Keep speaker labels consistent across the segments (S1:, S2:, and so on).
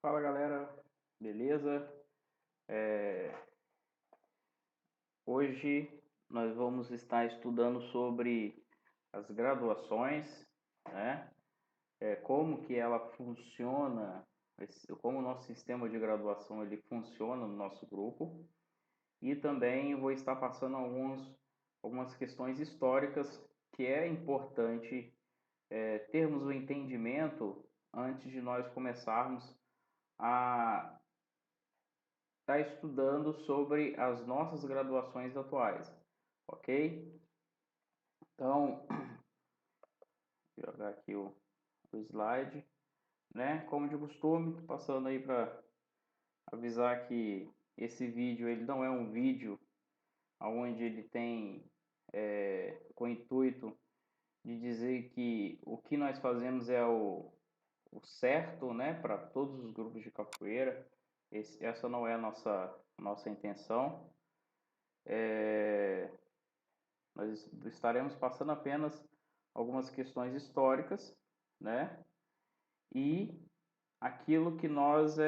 S1: Fala galera, beleza? É, Hoje nós vamos estar estudando sobre as graduações, né? Como que ela funciona, como o nosso sistema de graduação ele funciona no nosso grupo e também vou estar passando algumas questões históricas que é importante termos o entendimento antes de nós começarmos a está estudando sobre as nossas graduações atuais, ok? Então, vou jogar aqui o slide, né? Como de costume, passando aí para avisar que esse vídeo ele não é um vídeo onde ele tem com o intuito de dizer que o que nós fazemos é o certo, né, para todos os grupos de capoeira. Essa não é a nossa intenção. Nós estaremos passando apenas algumas questões históricas, né? E aquilo que nós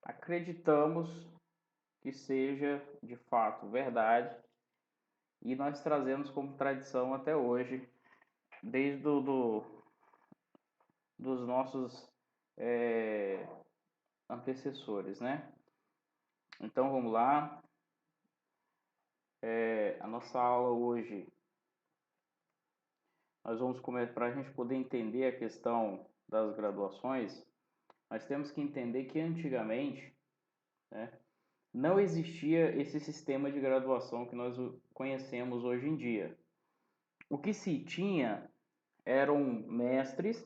S1: acreditamos que seja de fato verdade e nós trazemos como tradição até hoje, desde dos nossos antecessores, né? Então vamos lá. A nossa aula hoje nós vamos começar para a gente poder entender a questão das graduações. Nós temos que entender que antigamente, né, não existia esse sistema de graduação que nós conhecemos hoje em dia. O que se tinha eram mestres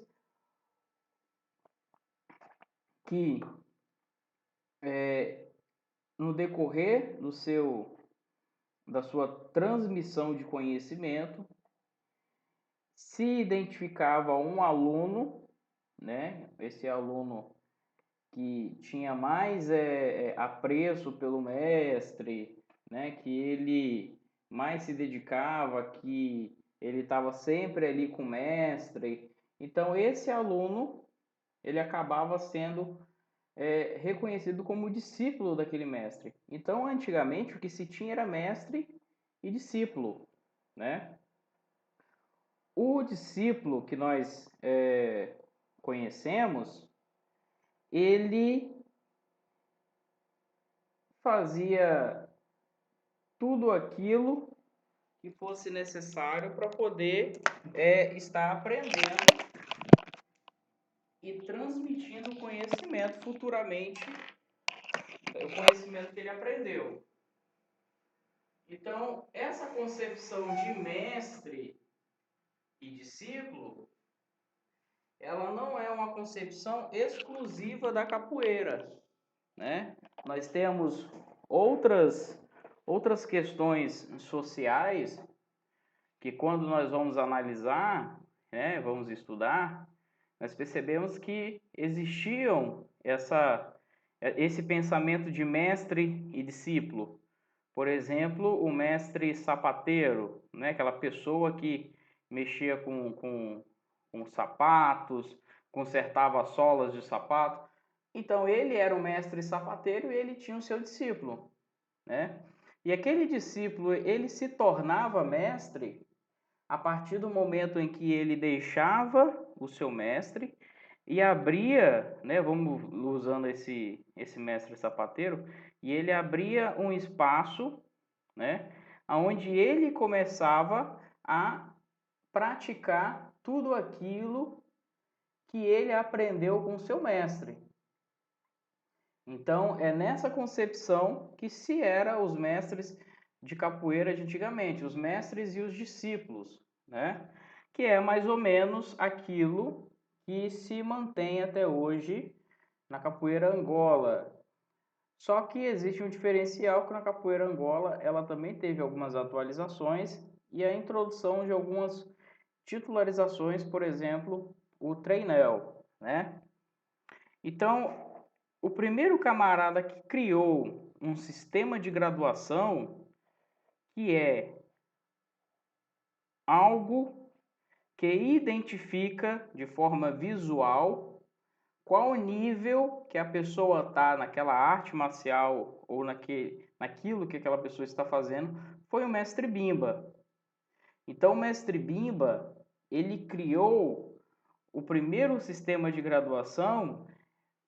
S1: que, no decorrer da sua transmissão de conhecimento, se identificava um aluno, né? Esse aluno que tinha mais apreço pelo mestre, né? Que ele mais se dedicava, que ele estava sempre ali com o mestre. Então esse aluno ele acabava sendo reconhecido como discípulo daquele mestre. Então antigamente o que se tinha era mestre e discípulo, né? O discípulo que nós conhecemos, ele fazia tudo aquilo que fosse necessário para poder estar aprendendo e transmitindo o conhecimento futuramente, o conhecimento que ele aprendeu. Então, essa concepção de mestre e discípulo, ela não é uma concepção exclusiva da capoeira, né? Nós temos outras questões sociais que quando nós vamos analisar, né, vamos estudar, nós percebemos que existiam esse pensamento de mestre e discípulo. Por exemplo, o mestre sapateiro, né, aquela pessoa que mexia com sapatos, consertava solas de sapato. Então, ele era o mestre sapateiro e ele tinha o seu discípulo, né? E aquele discípulo, ele se tornava mestre a partir do momento em que ele deixava o seu mestre e abria, né, vamos usando esse mestre sapateiro, e ele abria um espaço, né, onde ele começava a praticar tudo aquilo que ele aprendeu com o seu mestre. Então, é nessa concepção que se era os mestres de capoeira de antigamente, os mestres e os discípulos, né? Que é mais ou menos aquilo que se mantém até hoje na capoeira Angola. Só que existe um diferencial que na capoeira Angola ela também teve algumas atualizações e a introdução de algumas titularizações, por exemplo, o treinel, né? Então, o primeiro camarada que criou um sistema de graduação que é algo que identifica de forma visual qual nível que a pessoa está naquela arte marcial ou naquilo que aquela pessoa está fazendo, foi o mestre Bimba. Então, o mestre Bimba, ele criou o primeiro sistema de graduação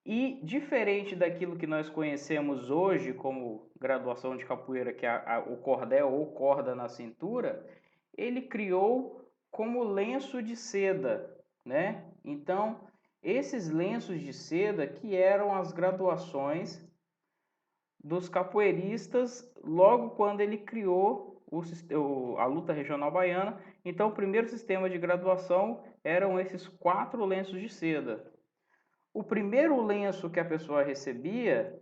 S1: e, diferente daquilo que nós conhecemos hoje como graduação de capoeira, que é o cordel ou corda na cintura, ele criou como lenço de seda, né? Então, esses lenços de seda que eram as graduações dos capoeiristas logo quando ele criou a luta regional baiana. Então, o primeiro sistema de graduação eram esses 4 lenços de seda. O primeiro lenço que a pessoa recebia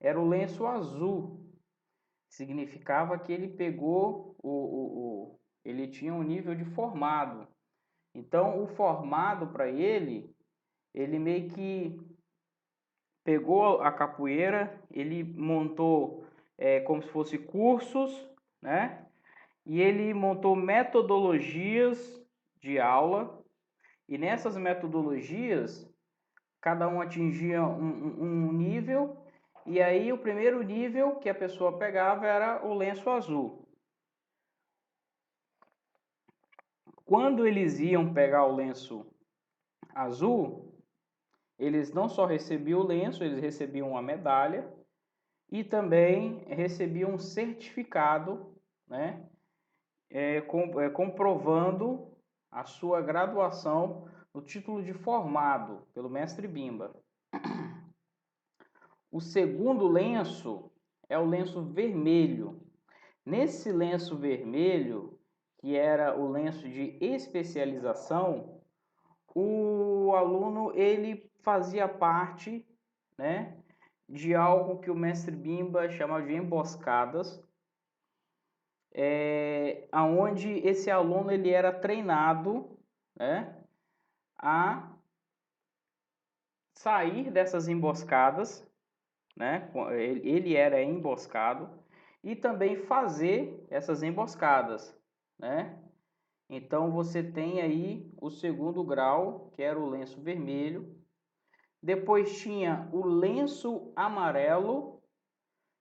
S1: era o lenço azul. Significava que ele pegou ele tinha um nível de formado. Então, o formado para ele meio que pegou a capoeira, ele montou como se fosse cursos, né? E ele montou metodologias de aula, e nessas metodologias, cada um atingia um nível, e aí o primeiro nível que a pessoa pegava era o lenço azul. Quando eles iam pegar o lenço azul, eles não só recebiam o lenço, eles recebiam uma medalha e também recebiam um certificado, né, comprovando a sua graduação no título de formado pelo mestre Bimba. O segundo lenço é o lenço vermelho. Nesse lenço vermelho, que era o lenço de especialização, o aluno ele fazia parte, né, de algo que o mestre Bimba chamava de emboscadas, aonde esse aluno ele era treinado, né, a sair dessas emboscadas, né, ele era emboscado, e também fazer essas emboscadas, né. Então você tem aí o segundo grau, que era o lenço vermelho. Depois tinha o lenço amarelo,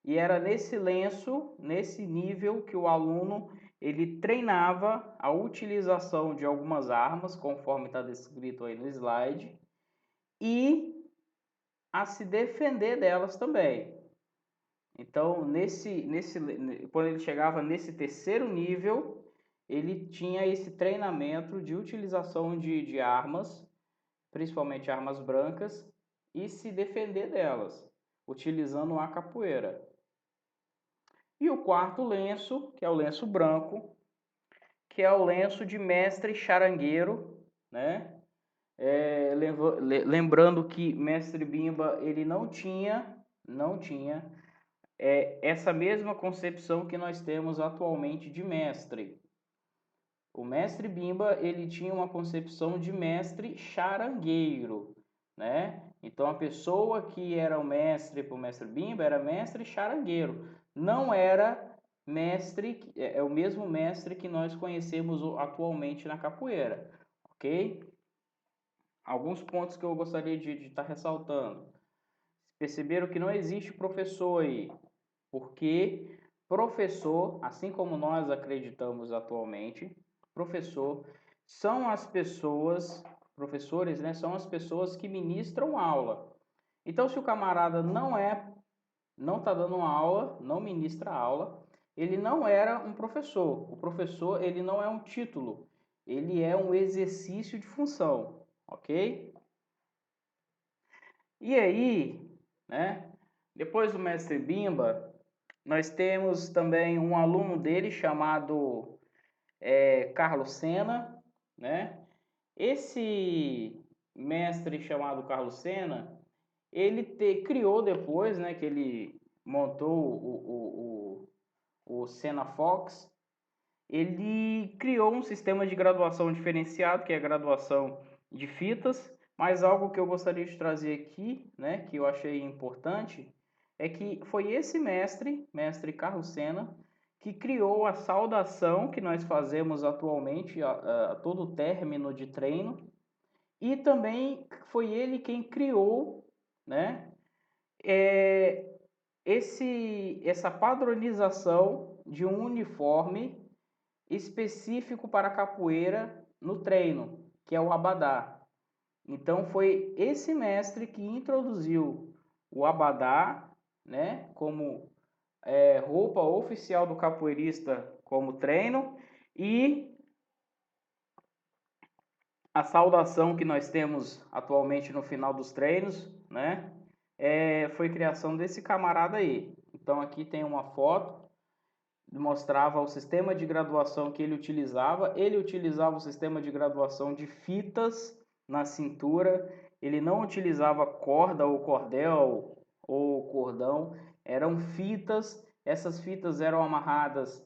S1: e era nesse lenço, nesse nível, que o aluno ele treinava a utilização de algumas armas, conforme está descrito aí no slide, e a se defender delas também. Então, quando ele chegava nesse terceiro nível, ele tinha esse treinamento de utilização de armas, principalmente armas brancas, e se defender delas, utilizando a capoeira. E o quarto lenço, que é o lenço branco, que é o lenço de mestre charangueiro, né? Lembrando que mestre Bimba ele não tinha essa mesma concepção que nós temos atualmente de mestre. O mestre Bimba ele tinha uma concepção de mestre charangueiro, né? Então a pessoa que era o mestre para o mestre Bimba era mestre charangueiro, não era mestre, é o mesmo mestre que nós conhecemos atualmente na capoeira, ok? Alguns pontos que eu gostaria de estar ressaltando. Perceberam que não existe professor aí, porque professor, assim como nós acreditamos atualmente, professor são as pessoas, professores, né, são as pessoas que ministram aula. Então, se o camarada não está dando aula, não ministra aula, ele não era um professor. O professor, ele não é um título, ele é um exercício de função, ok? E aí, né, depois do mestre Bimba, nós temos também um aluno dele chamado Carlos Sena, né? Esse mestre chamado Carlos Sena, ele criou depois, né, que ele montou o Sena Fox, ele criou um sistema de graduação diferenciado, que é a graduação de fitas, mas algo que eu gostaria de trazer aqui, né, que eu achei importante, é que foi esse mestre Carlos Sena, que criou a saudação que nós fazemos atualmente a todo término de treino, e também foi ele quem criou, né, essa padronização de um uniforme específico para a capoeira no treino, que é o abadá. Então foi esse mestre que introduziu o abadá, né, como roupa oficial do capoeirista como treino, e a saudação que nós temos atualmente no final dos treinos, né, foi criação desse camarada aí. Então aqui tem uma foto, mostrava o sistema de graduação que ele utilizava. Ele utilizava o sistema de graduação de fitas na cintura. Ele não utilizava corda ou cordel ou cordão. Eram fitas. Essas fitas eram amarradas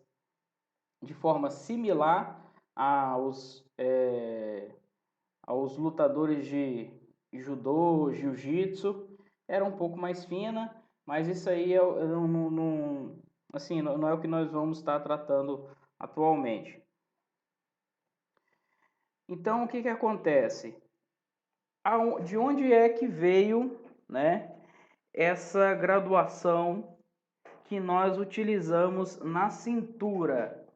S1: de forma similar aos lutadores de judô, jiu-jitsu. Era um pouco mais fina, mas isso aí assim, não é o que nós vamos estar tratando atualmente. Então, o que acontece? De onde é que veio, né, essa graduação que nós utilizamos na cintura,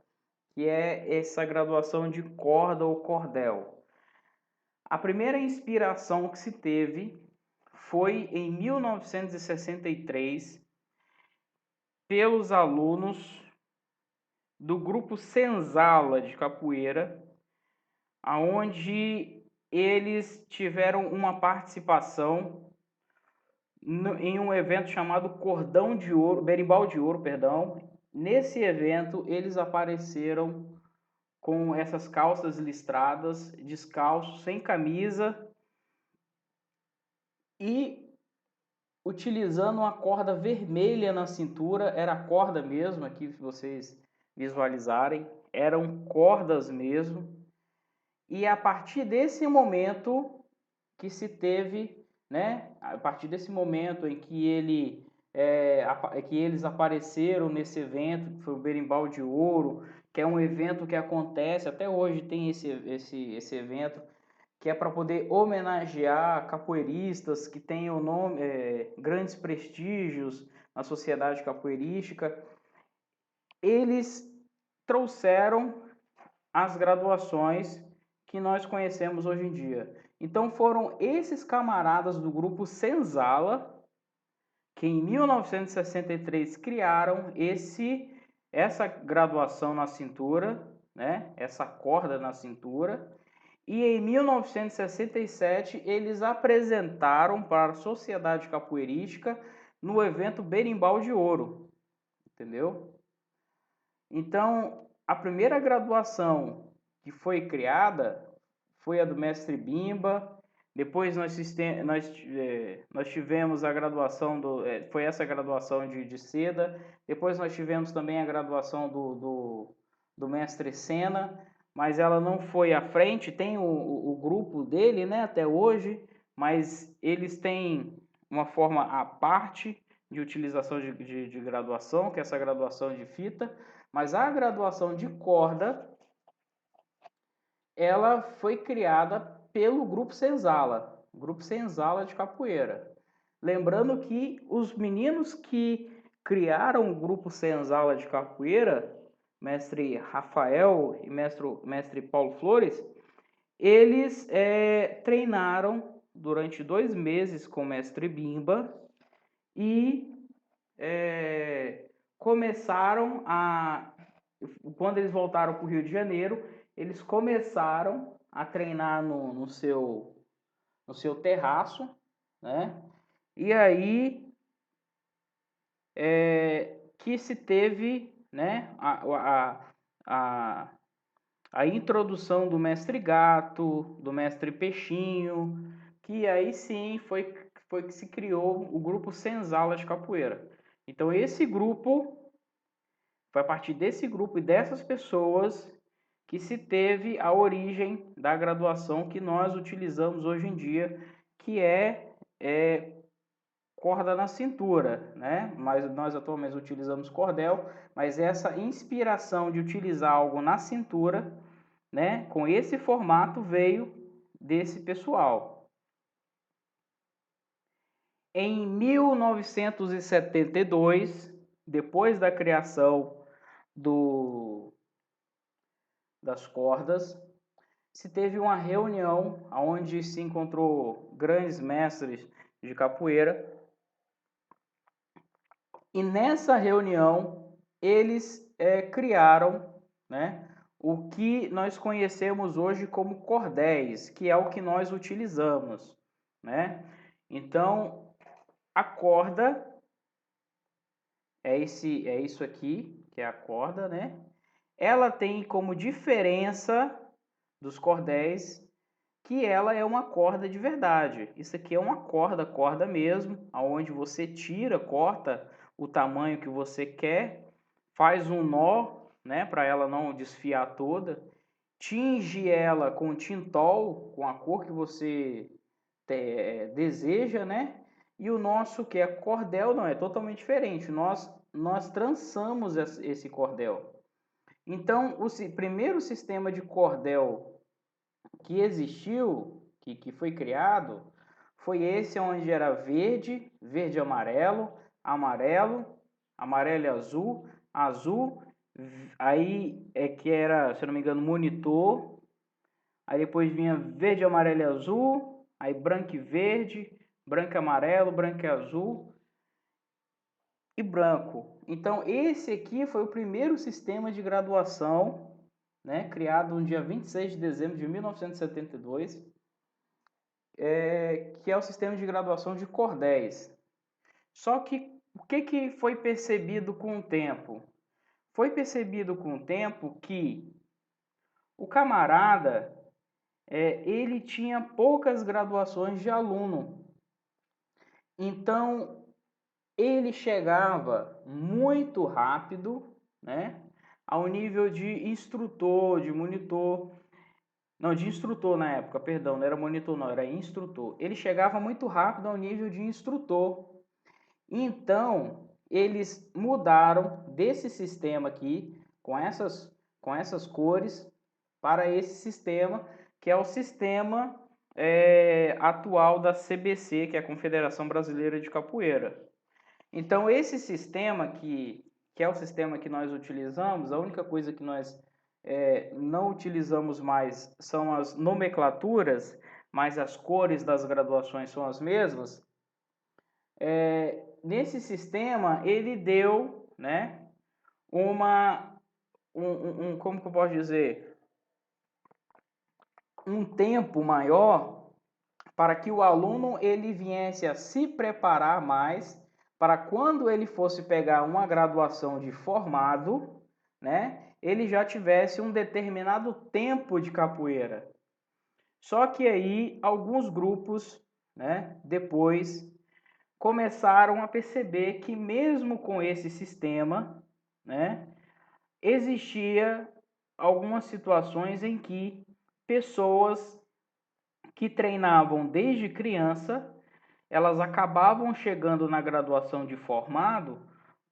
S1: que é essa graduação de corda ou cordel? A primeira inspiração que se teve foi em 1963 pelos alunos do grupo Senzala de capoeira, aonde eles tiveram uma participação em um evento chamado Cordão de Ouro, Berimbau de Ouro, perdão. Nesse evento eles apareceram com essas calças listradas, descalços, sem camisa e utilizando uma corda vermelha na cintura. Era a corda mesmo, aqui se vocês visualizarem, eram cordas mesmo. E a partir desse momento que se teve, né, a partir desse momento em que que eles apareceram nesse evento, que foi o Berimbau de Ouro, que é um evento que acontece, até hoje tem esse evento, que é para poder homenagear capoeiristas que têm o nome, grandes prestígios na sociedade capoeirística. Eles trouxeram as graduações que nós conhecemos hoje em dia. Então foram esses camaradas do grupo Senzala que em 1963 criaram essa graduação na cintura, né? Essa corda na cintura. E em 1967 eles apresentaram para a Sociedade Capoeirística no evento Berimbau de Ouro, entendeu? Então, a primeira graduação que foi criada foi a do mestre Bimba. Depois nós tivemos a graduação foi essa graduação de seda. Depois nós tivemos também a graduação do mestre Sena, mas ela não foi à frente. Tem o grupo dele, né, até hoje, mas eles têm uma forma à parte de utilização de graduação, que é essa graduação de fita. Mas a graduação de corda, ela foi criada pelo Grupo Senzala, Grupo Senzala de capoeira. Lembrando que os meninos que criaram o Grupo Senzala de capoeira, mestre Rafael e mestre Paulo Flores, eles treinaram durante 2 meses com o mestre Bimba e começaram quando eles voltaram para o Rio de Janeiro, eles começaram a treinar no seu terraço, né? E aí que se teve, né, a introdução do mestre Gato, do mestre Peixinho, que aí sim foi que se criou o grupo Senzala de capoeira. Então esse grupo, foi a partir desse grupo e dessas pessoas que se teve a origem da graduação que nós utilizamos hoje em dia, que é corda na cintura, né? Mas nós atualmente utilizamos cordel, mas essa inspiração de utilizar algo na cintura, né, com esse formato veio desse pessoal. Em 1972, depois da criação das cordas, se teve uma reunião onde se encontrou grandes mestres de capoeira, e nessa reunião eles criaram, né, o que nós conhecemos hoje como cordéis, que é o que nós utilizamos, né? Então, a corda é isso aqui, que é a corda, né? Ela tem como diferença dos cordéis que ela é uma corda de verdade. Isso aqui é uma corda mesmo, aonde você tira, corta o tamanho que você quer, faz um nó, né, para ela não desfiar toda, tinge ela com tintol, com a cor que você deseja, né? E o nosso que é cordel não é totalmente diferente. Nós trançamos esse cordel. Então, o primeiro sistema de cordel que existiu, que foi criado, foi esse onde era verde, verde e amarelo, amarelo, amarelo e azul, azul, aí é que era, se eu não me engano, monitor, aí depois vinha verde, amarelo e azul, aí branco e verde, branco e amarelo, branco e azul e branco. Então esse aqui foi o primeiro sistema de graduação, né, criado no dia 26 de dezembro de 1972, que é o sistema de graduação de cordéis. Só que o que foi percebido com o tempo? Foi percebido com o tempo que o camarada ele tinha poucas graduações de aluno. Então ele chegava muito rápido, né, ao nível de instrutor, de monitor. Não, de instrutor na época, perdão, não era monitor não, era instrutor. Ele chegava muito rápido ao nível de instrutor. Então, eles mudaram desse sistema aqui, com essas cores, para esse sistema, que é o sistema atual da CBC, que é a Confederação Brasileira de Capoeira. Então, esse sistema que é o sistema que nós utilizamos, a única coisa que nós não utilizamos mais são as nomenclaturas, mas as cores das graduações são as mesmas. Nesse sistema, ele deu, né, como que eu posso dizer, um tempo maior para que o aluno ele viesse a se preparar mais para quando ele fosse pegar uma graduação de formado, né, ele já tivesse um determinado tempo de capoeira. Só que aí alguns grupos, né, depois começaram a perceber que mesmo com esse sistema, né, existia algumas situações em que pessoas que treinavam desde criança, elas acabavam chegando na graduação de formado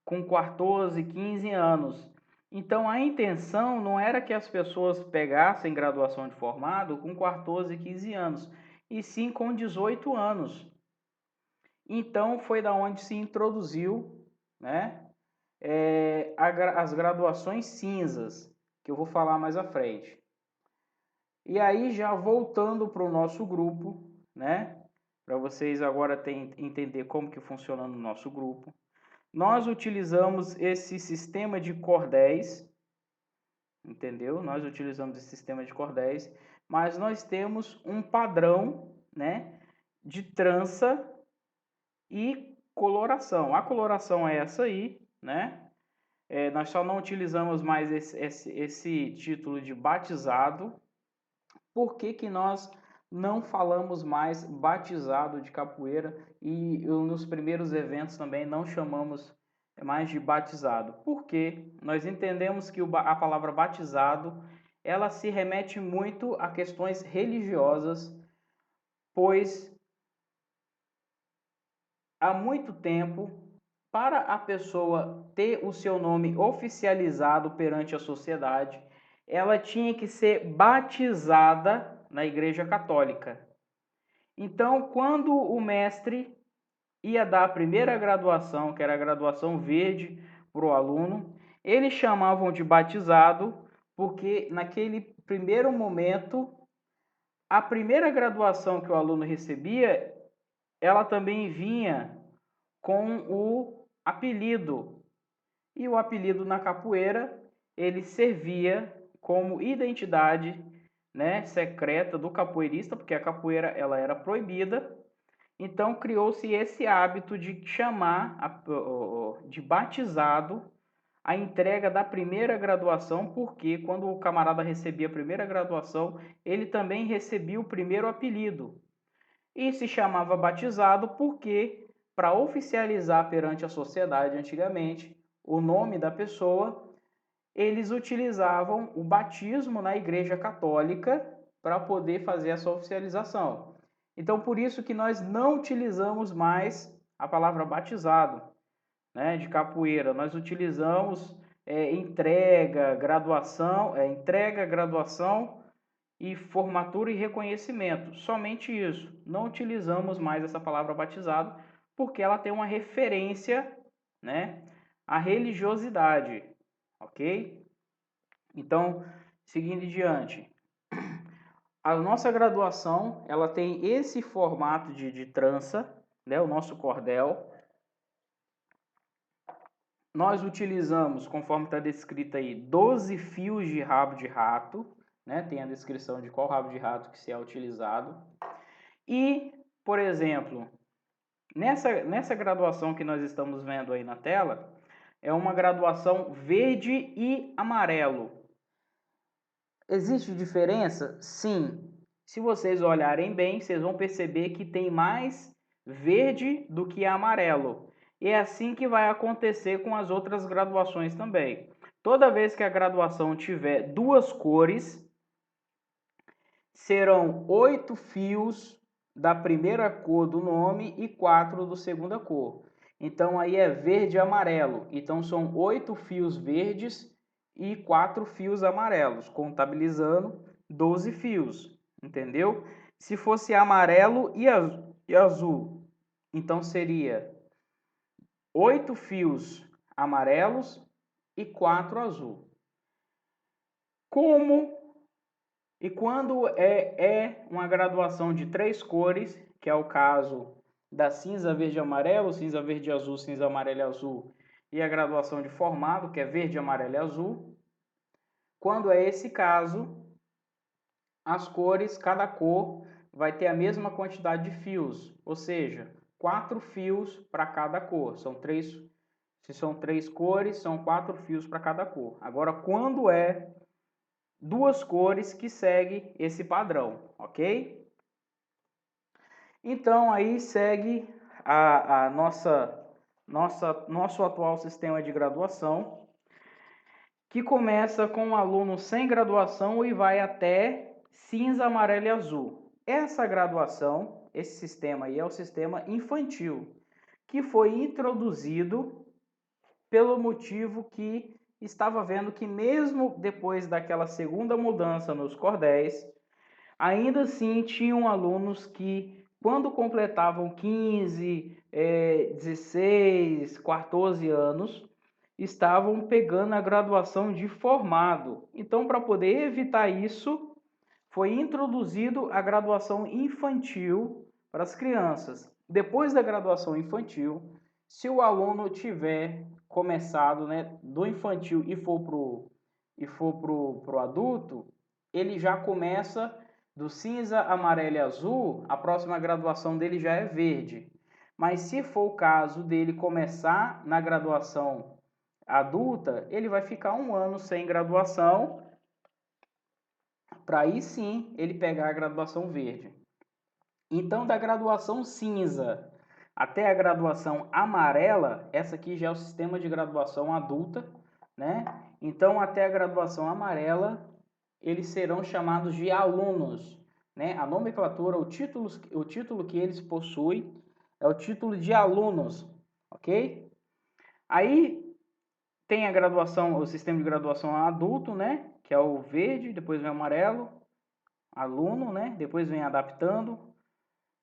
S1: com 14, 15 anos. Então a intenção não era que as pessoas pegassem graduação de formado com 14, 15 anos, e sim com 18 anos. Então foi da onde se introduziu, né, as graduações cinzas, que eu vou falar mais à frente. E aí já voltando para o nosso grupo, né, para vocês agora entender como que funciona no nosso grupo, nós utilizamos esse sistema de cordéis, entendeu? Nós utilizamos esse sistema de cordéis, mas nós temos um padrão, né, de trança e coloração. A coloração é essa aí, né? Nós só não utilizamos mais esse título de batizado. Por que que nós não falamos mais batizado de capoeira e nos primeiros eventos também não chamamos mais de batizado? Porque nós entendemos que a palavra batizado ela se remete muito a questões religiosas, pois há muito tempo, para a pessoa ter o seu nome oficializado perante a sociedade, ela tinha que ser batizada na Igreja Católica. Então, quando o mestre ia dar a primeira graduação, que era a graduação verde para o aluno, eles chamavam de batizado, porque naquele primeiro momento, a primeira graduação que o aluno recebia, ela também vinha com o apelido. E o apelido na capoeira, ele servia como identidade, né, secreta do capoeirista, porque a capoeira ela era proibida. Então criou-se esse hábito de chamar, de batizado, a entrega da primeira graduação, porque quando o camarada recebia a primeira graduação, ele também recebia o primeiro apelido. E se chamava batizado porque, para oficializar perante a sociedade antigamente o nome da pessoa, eles utilizavam o batismo na Igreja Católica para poder fazer essa oficialização. Então, por isso que nós não utilizamos mais a palavra batizado, né, de capoeira. Nós utilizamos entrega, graduação e formatura e reconhecimento. Somente isso. Não utilizamos mais essa palavra batizado porque ela tem uma referência, né, à religiosidade, ok? Então, seguindo em diante, a nossa graduação ela tem esse formato de trança, né, o nosso cordel. Nós utilizamos, conforme está descrito aí, 12 fios de rabo de rato, né? Tem a descrição de qual rabo de rato que se é utilizado. E, por exemplo, nessa graduação que nós estamos vendo aí na tela, é uma graduação verde e amarelo. Existe diferença? Sim. Se vocês olharem bem, vocês vão perceber que tem mais verde do que amarelo. E é assim que vai acontecer com as outras graduações também. Toda vez que a graduação tiver duas cores, serão 8 fios da primeira cor do nome e 4 do segunda cor. Então aí é verde e amarelo. Então são 8 fios verdes e 4 fios amarelos, contabilizando 12 fios, entendeu? Se fosse amarelo e azul, então seria 8 fios amarelos e 4 azul. Quando é uma graduação de 3 cores, que é o caso da cinza, verde, amarelo, cinza, verde, azul, cinza, amarelo e azul, e a graduação de formado, que é verde, amarelo e azul. Quando é esse caso, as cores, cada cor vai ter a mesma quantidade de fios, ou seja, 4 fios para cada cor. Se são 3 cores, são 4 fios para cada cor. Agora, quando é duas cores, que segue esse padrão, ok? Então aí segue a nosso atual sistema de graduação, que começa com um aluno sem graduação e vai até cinza, amarelo e azul. Essa graduação, esse sistema aí é o sistema infantil, que foi introduzido pelo motivo que estava vendo que mesmo depois daquela segunda mudança nos cordéis, ainda assim tinham alunos que, quando completavam 15, 16, 14 anos, estavam pegando a graduação de formado. Então, para poder evitar isso, foi introduzido a graduação infantil para as crianças. Depois da graduação infantil, se o aluno tiver começado, né, do infantil e for pro adulto, ele já começa do cinza, amarelo e azul, a próxima graduação dele já é verde. Mas se for o caso dele começar na graduação adulta, ele vai ficar um ano sem graduação, para aí sim ele pegar a graduação verde. Então, da graduação cinza até a graduação amarela, essa aqui já é o sistema de graduação adulta, né? Então, até a graduação amarela, eles serão chamados de alunos, né? A nomenclatura, o título que eles possuem é o título de alunos, ok? Aí tem a graduação, o sistema de graduação adulto, né? Que é o verde, depois vem o amarelo, aluno, né? Depois vem adaptando,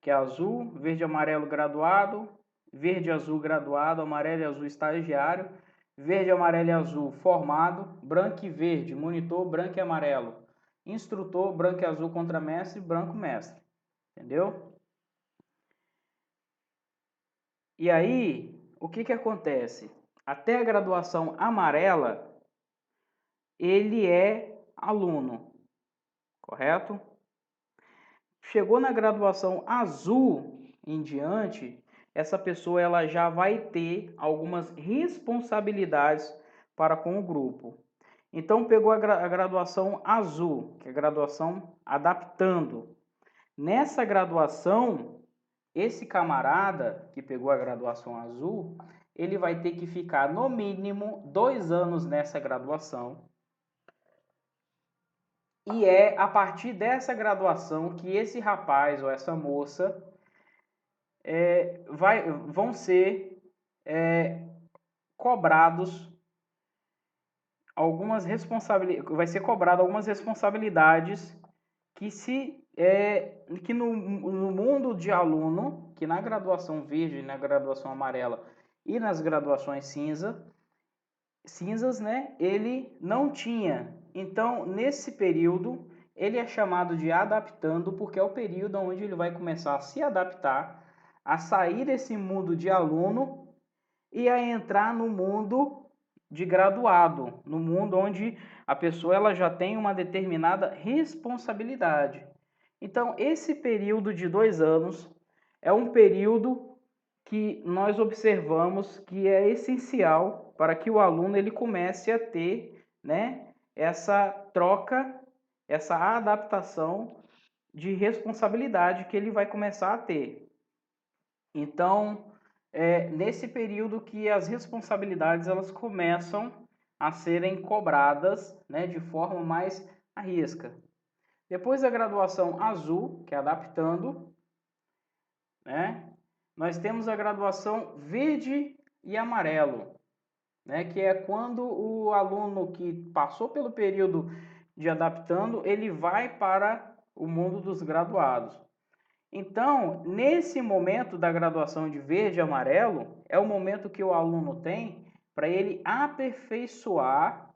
S1: que é azul, verde, amarelo, graduado, verde, azul, graduado, amarelo e azul, estagiário, verde, amarelo e azul, formado, branco e verde, monitor, branco e amarelo, instrutor, branco e azul, contramestre, branco, mestre. Entendeu? E aí, o que que acontece? Até a graduação amarela, ele é aluno, correto? Chegou na graduação azul em diante, essa pessoa ela já vai ter algumas responsabilidades para com o grupo. Então pegou a graduação azul, que é a graduação adaptando. Nessa graduação, esse camarada que pegou a graduação azul, ele vai ter que ficar no mínimo 2 anos nessa graduação. E é a partir dessa graduação que esse rapaz ou essa moça vão ser cobrados algumas responsabilidades, vai ser cobrado algumas responsabilidades que no mundo de aluno, que na graduação verde, na graduação amarela e nas graduações cinzas, né, ele não tinha. Então, nesse período, ele é chamado de adaptando, porque é o período onde ele vai começar a se adaptar, a sair desse mundo de aluno e a entrar no mundo de graduado, no mundo onde a pessoa ela já tem uma determinada responsabilidade. Então, esse período de 2 anos é um período que nós observamos que é essencial para que o aluno ele comece a ter, né, essa troca, essa adaptação de responsabilidade que ele vai começar a ter. Então, é nesse período que as responsabilidades elas começam a serem cobradas, né, de forma mais à risca. Depois da graduação azul, que é adaptando, né, nós temos a graduação verde e amarelo, né, que é quando o aluno que passou pelo período de adaptando, ele vai para o mundo dos graduados. Então, nesse momento da graduação de verde e amarelo, é o momento que o aluno tem para ele aperfeiçoar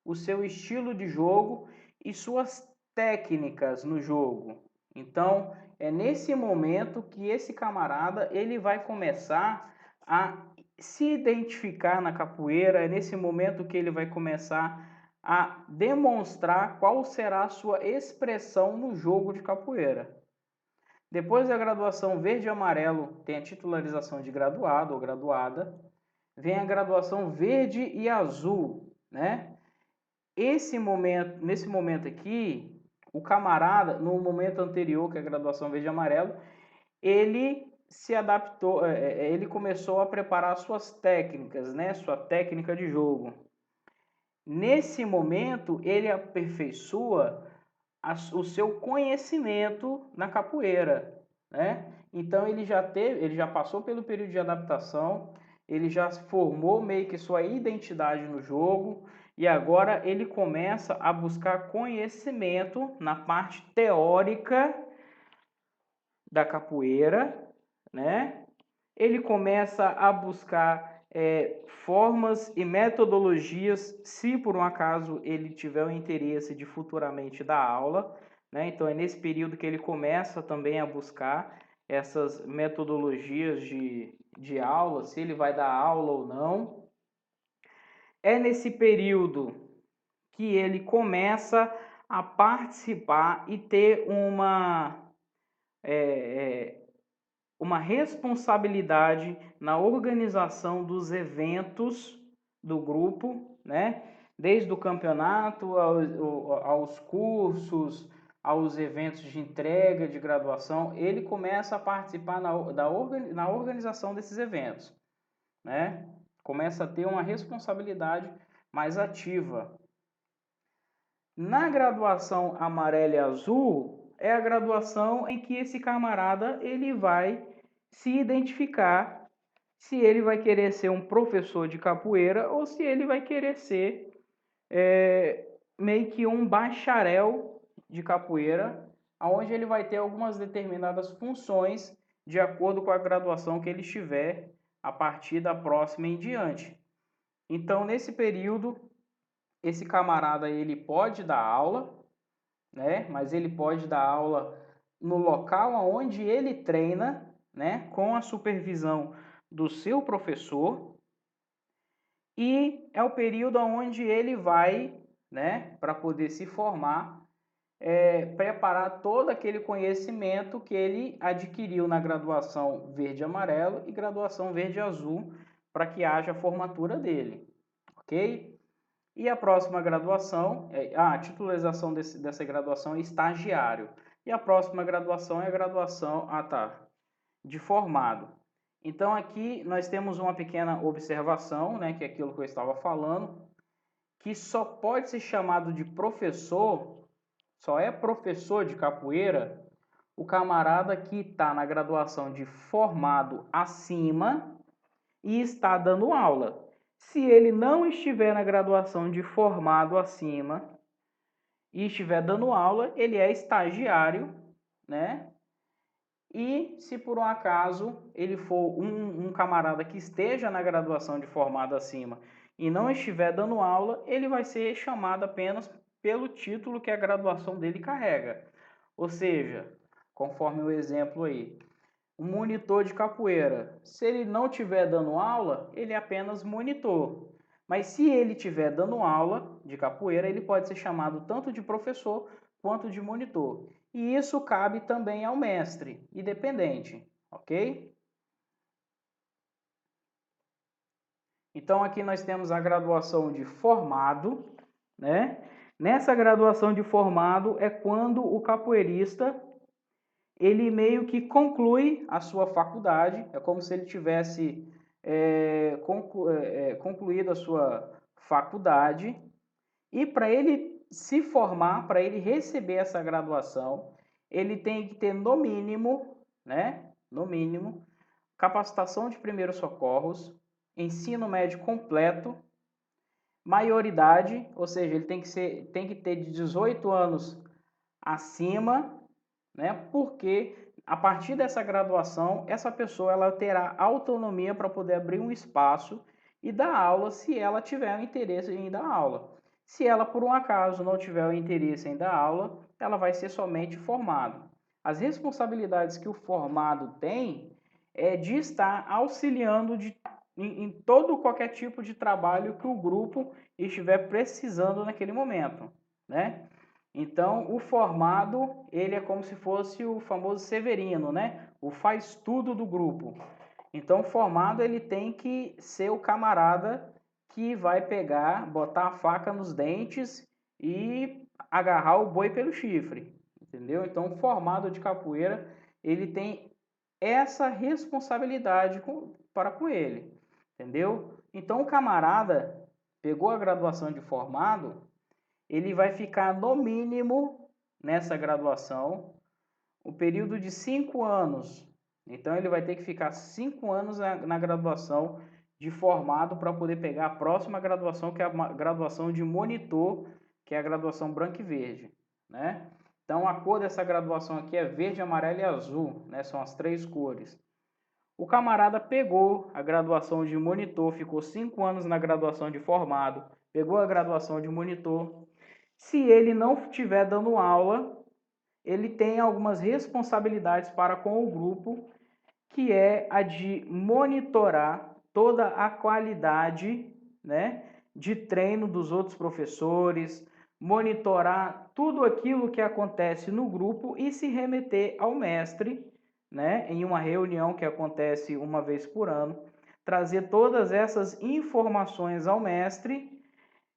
S1: o seu estilo de jogo e suas técnicas no jogo. Então, é nesse momento que esse camarada ele vai começar a se identificar na capoeira, é nesse momento que ele vai começar a demonstrar qual será a sua expressão no jogo de capoeira. Depois da graduação verde e amarelo, tem a titularização de graduado ou graduada. Vem a graduação verde e azul, né? Nesse momento aqui, o camarada, no momento anterior, que é a graduação verde e amarelo, ele se adaptou, ele começou a preparar suas técnicas, né? Sua técnica de jogo. Nesse momento, ele aperfeiçoa o seu conhecimento na capoeira, né? Então ele já passou pelo período de adaptação, ele já formou meio que sua identidade no jogo e agora ele começa a buscar conhecimento na parte teórica da capoeira, né? Ele começa a buscar formas e metodologias, se por um acaso ele tiver o interesse de futuramente dar aula, né? Então é nesse período que ele começa também a buscar essas metodologias de aula, se ele vai dar aula ou não. É nesse período que ele começa a participar e ter uma responsabilidade na organização dos eventos do grupo, né? Desde o campeonato aos cursos, aos eventos de entrega, de graduação, ele começa a participar na organização desses eventos, né? Começa a ter uma responsabilidade mais ativa. Na graduação amarela e azul, é a graduação em que esse camarada ele vai se identificar se ele vai querer ser um professor de capoeira ou se ele vai querer ser meio que um bacharel de capoeira, onde ele vai ter algumas determinadas funções de acordo com a graduação que ele estiver a partir da próxima em diante. Então, nesse período, esse camarada ele pode dar aula, né? Mas ele pode dar aula no local onde ele treina, né? Com a supervisão do seu professor. E é o período onde ele vai, né? Para poder se formar, preparar todo aquele conhecimento que ele adquiriu na graduação verde e amarelo e graduação verde e azul, para que haja a formatura dele, ok? E a próxima graduação, a titularização dessa graduação é estagiário. E a próxima graduação é a graduação de formado. Então aqui nós temos uma pequena observação, né, que é aquilo que eu estava falando, que só pode ser chamado de professor, só é professor de capoeira o camarada que está na graduação de formado acima e está dando aula. Se ele não estiver na graduação de formado acima e estiver dando aula, ele é estagiário, né? E se por um acaso ele for um camarada que esteja na graduação de formado acima e não estiver dando aula, ele vai ser chamado apenas pelo título que a graduação dele carrega. Ou seja, conforme o exemplo aí, um monitor de capoeira, se ele não estiver dando aula, ele é apenas monitor. Mas se ele estiver dando aula de capoeira, ele pode ser chamado tanto de professor quanto de monitor. E isso cabe também ao mestre, independente, ok? Então aqui nós temos a graduação de formado, né? Nessa graduação de formado é quando o capoeirista ele meio que conclui a sua faculdade, é como se ele tivesse concluído a sua faculdade, e para ele se formar, para ele receber essa graduação, ele tem que ter no mínimo, né, no mínimo, capacitação de primeiros socorros, ensino médio completo, maioridade, ou seja, ele tem que ter de 18 anos acima, né? Porque a partir dessa graduação, essa pessoa ela terá autonomia para poder abrir um espaço e dar aula se ela tiver o interesse em dar aula. Se ela, por um acaso, não tiver o interesse em dar aula, ela vai ser somente formado. As responsabilidades que o formado tem é de estar auxiliando em todo qualquer tipo de trabalho que o grupo estiver precisando naquele momento, né? Então, o formado, ele é como se fosse o famoso Severino, né? O faz tudo do grupo. Então, o formado, ele tem que ser o camarada que vai pegar, botar a faca nos dentes e agarrar o boi pelo chifre, entendeu? Então, o formado de capoeira, ele tem essa responsabilidade para com ele, entendeu? Então, o camarada pegou a graduação de formado, ele vai ficar no mínimo nessa graduação o período de 5 anos. Então ele vai ter que ficar 5 anos na graduação de formado para poder pegar a próxima graduação, que é a graduação de monitor, que é a graduação branco e verde, né? Então a cor dessa graduação aqui é verde, amarelo e azul, né? São as três cores. O camarada pegou a graduação de monitor, ficou 5 anos na graduação de formado, pegou a graduação de monitor. Se ele não estiver dando aula, ele tem algumas responsabilidades para com o grupo, que é a de monitorar toda a qualidade, né, de treino dos outros professores, monitorar tudo aquilo que acontece no grupo e se remeter ao mestre, né, em uma reunião que acontece uma vez por ano, trazer todas essas informações ao mestre,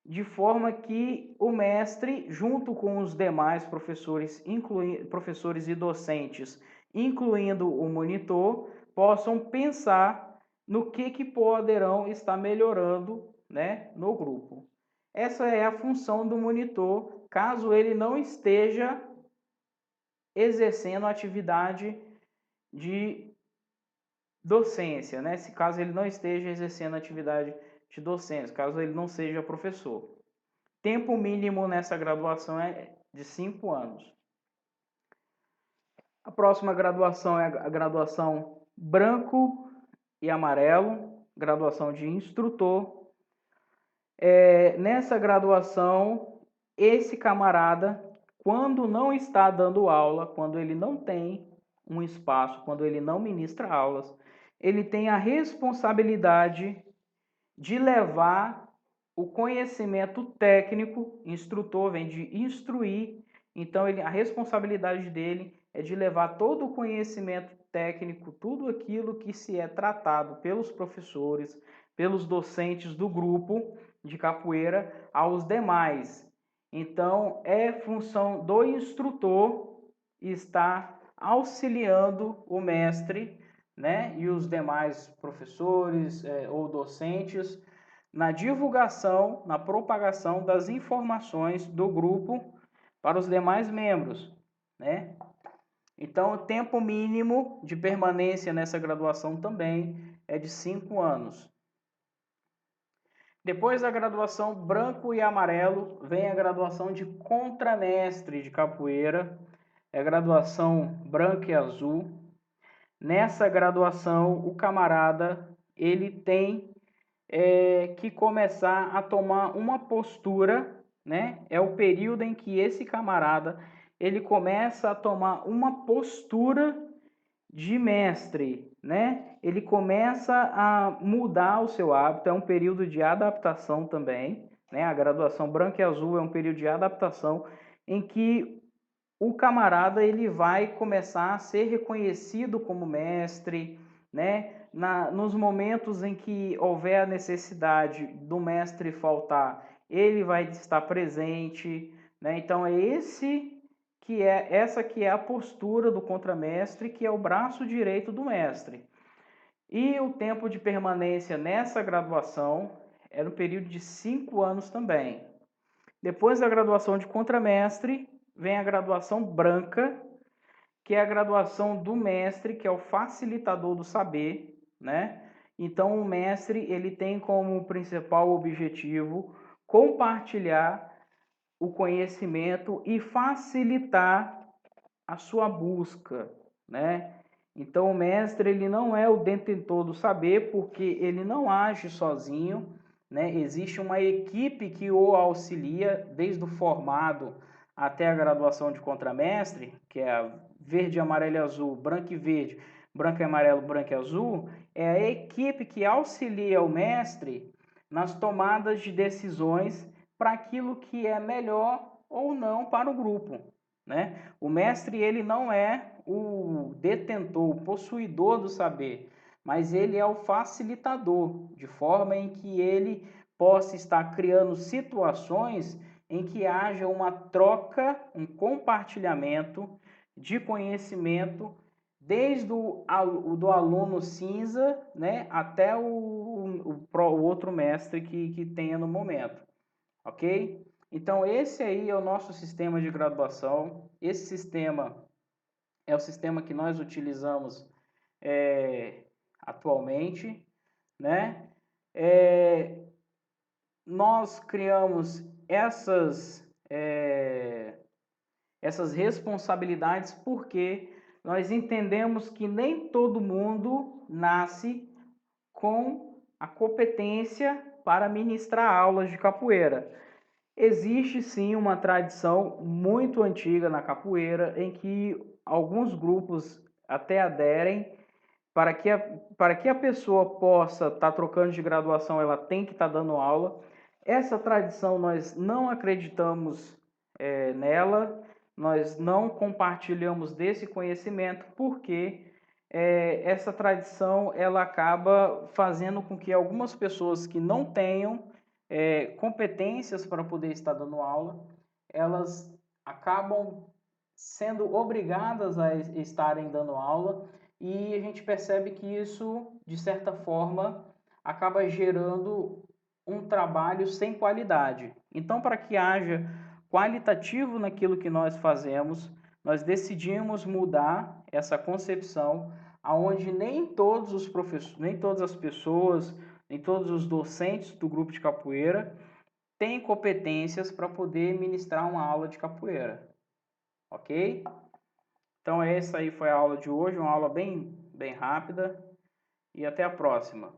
S1: de forma que o mestre, junto com os demais professores, professores e docentes, incluindo o monitor, possam pensar no que poderão estar melhorando, né, no grupo. Essa é a função do monitor, caso ele não esteja exercendo atividade de docência, né? Se caso ele não esteja exercendo atividade de docência, caso ele não seja professor. Tempo mínimo nessa graduação é de 5 anos. A próxima graduação é a graduação branco e amarelo, graduação de instrutor. Nessa graduação, esse camarada, quando não está dando aula, quando ele não tem um espaço, quando ele não ministra aulas, ele tem a responsabilidade de levar o conhecimento técnico. Instrutor vem de instruir, então a responsabilidade dele é de levar todo o conhecimento técnico, tudo aquilo que se é tratado pelos professores, pelos docentes do grupo de capoeira aos demais. Então, é função do instrutor estar auxiliando o mestre, né, e os demais professores ou docentes na divulgação, na propagação das informações do grupo para os demais membros, né? Então, o tempo mínimo de permanência nessa graduação também é de 5 anos. Depois da graduação branco e amarelo, vem a graduação de contramestre de capoeira, é a graduação branca e azul. Nessa graduação, o camarada ele tem que começar a tomar uma postura, né? É o período em que esse camarada ele começa a tomar uma postura de mestre, né? Ele começa a mudar o seu hábito, é um período de adaptação também, né? A graduação branca e azul é um período de adaptação em que o camarada ele vai começar a ser reconhecido como mestre, né? Nos momentos em que houver a necessidade do mestre faltar, ele vai estar presente, né? Então essa que é a postura do contramestre, que é o braço direito do mestre. E o tempo de permanência nessa graduação é no período de 5 anos também. Depois da graduação de contramestre, vem a graduação branca, que é a graduação do mestre, que é o facilitador do saber, né? Então, o mestre ele tem como principal objetivo compartilhar o conhecimento e facilitar a sua busca, né? Então, o mestre ele não é o detentor do saber, porque ele não age sozinho, né? Existe uma equipe que o auxilia desde o formado até a graduação de contramestre, que é a verde, amarelo e azul, branco e verde, branco e amarelo, branco e azul, é a equipe que auxilia o mestre nas tomadas de decisões para aquilo que é melhor ou não para o grupo, né? O mestre ele não é o detentor, o possuidor do saber, mas ele é o facilitador, de forma em que ele possa estar criando situações em que haja uma troca, um compartilhamento de conhecimento, desde do aluno cinza, né, até o outro mestre que tenha no momento, ok? Então, esse aí é o nosso sistema de graduação. Esse sistema é o sistema que nós utilizamos atualmente, né? Nós criamos essas responsabilidades porque nós entendemos que nem todo mundo nasce com a competência para ministrar aulas de capoeira. Existe sim uma tradição muito antiga na capoeira em que alguns grupos até aderem. Para que a pessoa possa estar trocando de graduação, ela tem que estar dando aula. Essa tradição nós não acreditamos nela, nós não compartilhamos desse conhecimento, porque essa tradição ela acaba fazendo com que algumas pessoas que não tenham competências para poder estar dando aula, elas acabam sendo obrigadas a estarem dando aula, e a gente percebe que isso, de certa forma, acaba gerando um trabalho sem qualidade. Então, para que haja qualitativo naquilo que nós fazemos, nós decidimos mudar essa concepção, aonde nem todos os professores, nem todas as pessoas, nem todos os docentes do grupo de capoeira têm competências para poder ministrar uma aula de capoeira, ok? Então essa aí foi a aula de hoje, uma aula bem rápida, e até a próxima.